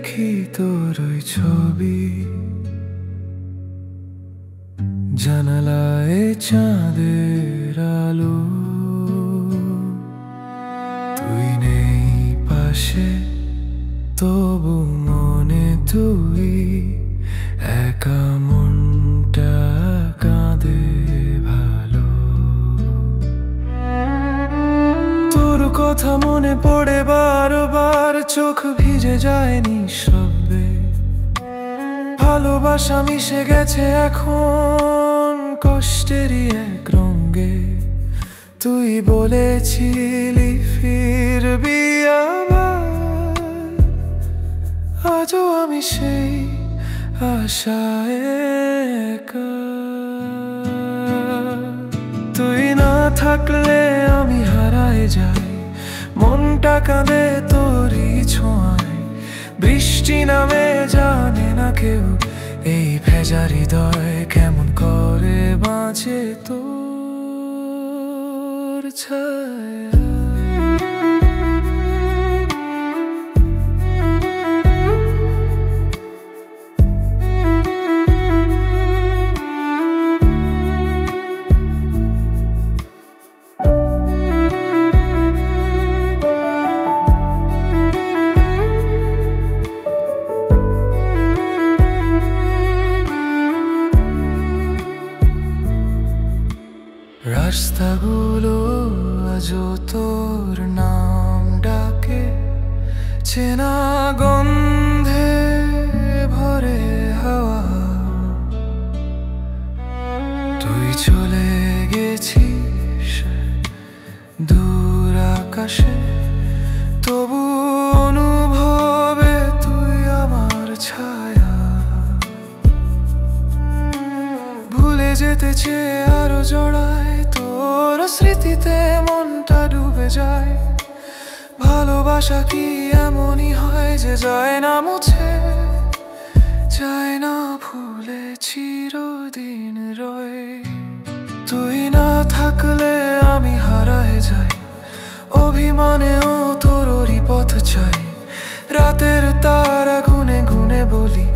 দেখি তোর ওই ছবি, জানালায় চাঁদের আলো। তুই নেই পাশে, তবু মনে তুই একা, মনটা কাঁদে ভালো। তোর কথা মনে পড়ে বারবার, চোখ ভিজে যায় নিঃশব্দে। ভালোবাসা মিশে গেছে এখন কষ্টেরই এক রঙে। তুই বলেছিলি ফিরবি আবার, আজও আমি সেই আশায় একা। তুই না থাকলে আমি হারায় যাই, মনটা কাঁদে তোরই ছোঁয়ায়। বৃষ্টি নামে জানে না কেউ, এই ভেজা হৃদয় কেমন করে বাঁচে তোর ছায়া। রাস্তাগুলো আজও তোর নাম ডাকে, চেনা গন্ধে ভরে হাওয়া। তুই চলে গেছিস দূর আকাশে, তবু অনুভবে তুই আমার ছায়া। ভুলে যেতে চেয়ে আরো জড়ায়, তোর স্মৃতিতে মনটা ডুবে যায়। ভালোবাসা কি এমনই হয় যে যায় না মুছে, যায় না ভুলে চিরদিন রয়। তুই না থাকলে আমি হারায় যাই, অভিমানেও তোরই পথ চাই। রাতের তারা গুনে গুনে বলি,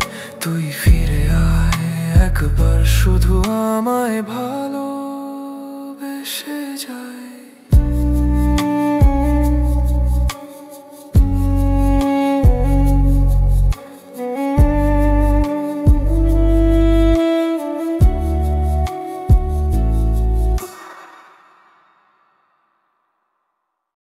তুই ফিরে আয় একবার, শুধু আমায় ভালোবেসে।